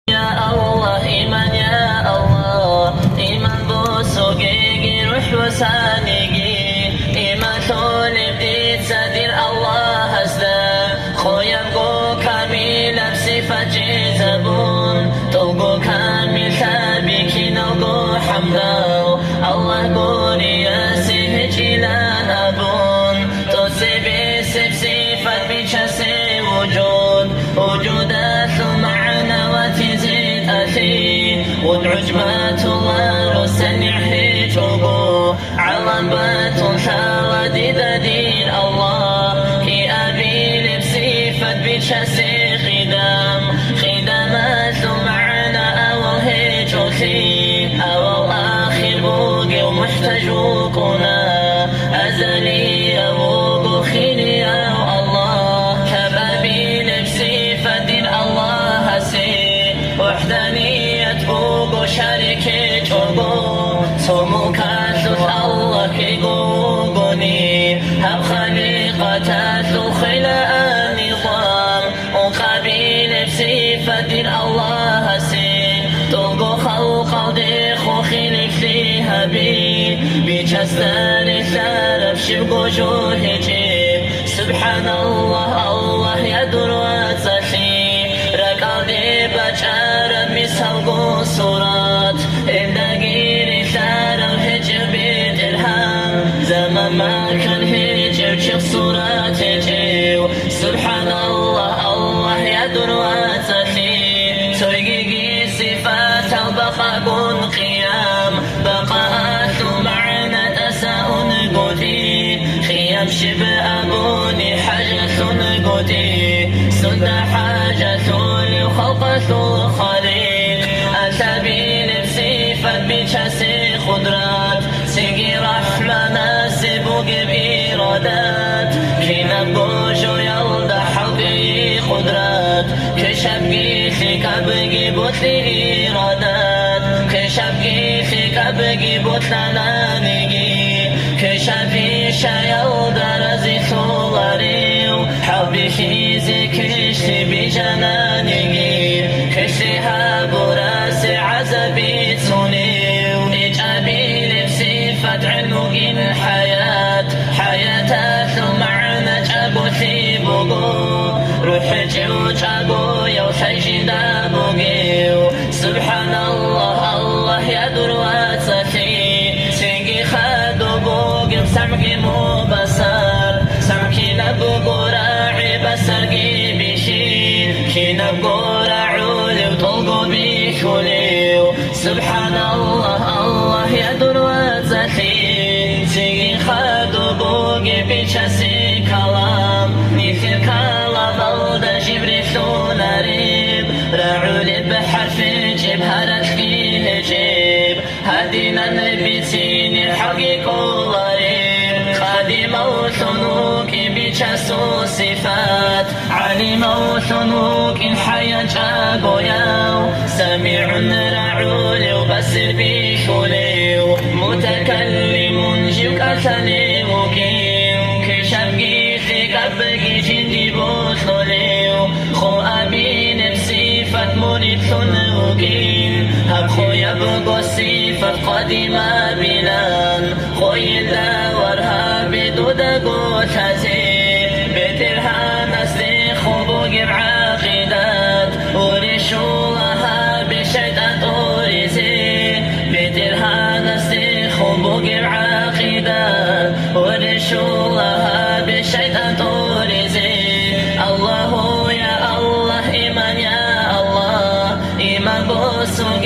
Ya Allah, iman ya Allah, iman busugigi ruh wasanigi, iman tolib dit sadir Allah hasda, khoyam go kamil sifat jizabun, togo kamil tabiki nogo hamdao, Allah gori asih jilan abun, to sebe seb sifat bichase wujud, wujudat معنا وتزيد أخي والعجمات الله رسنعه جوبو علامات ثالديد دين الله كي أبي لبسي فد بشسي خدامات معنا أول هيجوثي أول آخر بوقي ومحتاجوكنا أزلي أبوغو خيني يا الله كبابي لبسي فدين الله وحدانية بوغو شاركي جوغو سمو كاثوث الله كي غوغوني هب خليقة ثو خلاء النظام وقابل بصفة دين الله سين توغو خلق ديخو خلف فيها بي بجستان الثالب شبقو جوه جيب سبحان الله الله يدر وتخي ركالي بجارة مسهوغو صورات إندقيري ثارو هجر بيت الهام زمان ما كان هجر شيخ صورات هجيو سبحان الله الله يدر وتخي سويقي صفات البقاء قيام بقاءات معنا تساؤن قدي خيام شبه أبوني حاجة قدي سنة حاجة خلقة الخليق أتبين بصفة بجسي خضرات سيقي رحمة ناسب بإرادات كي نبوجو يلدى حقي خضرات كشبقي خيك أبقي بطلي إرادات كشبقي خيك أبقي بطلانانيقي كشبقي شايلدى رزي ثولاريو حبي خيزي كشتي بجنانيقي كشتها براسي عزبي تونيو إجابي لبصفة علمو الحياة حياة معنا جابو ثيبوغو روح جو جابو يو سجدا بوغيو سبحان الله الله يدر واتسخي سيقي خادو بوغم سمكي مبصر سمكي نبوغو راعي بسرقي بشي كي نبوغو راعولي وطلقو بيكوليو سبحان الله الله يدر واتسخي سيقي خادو بوغي بيشاسي كلام نيثير كلام ضلد جبري ثونا ريب راعولي بحرف جيب هرتكي هجيب هدينا النبي سيني حقيق الله خادم وثنوك بجسو صفات علم وثنوك حيا جاقو ياو سميع رعولي وبصر بيخوليو متكلم جيوك أثلي وكيو كشبقي خيك أبقي جندي بوثليو خو أبين بصفة مريد ثنوكين هب خو يبقو صفة قديمة بلان خو يداورها بدودقو تزي بترها نسلي خبوق بعقيدات ورشوها بشيطان توريزي بترها نسلي خبوق بعقيدات ورشوها بشيطان توريزي الله يا الله إيمان يا الله إيمان بوسوق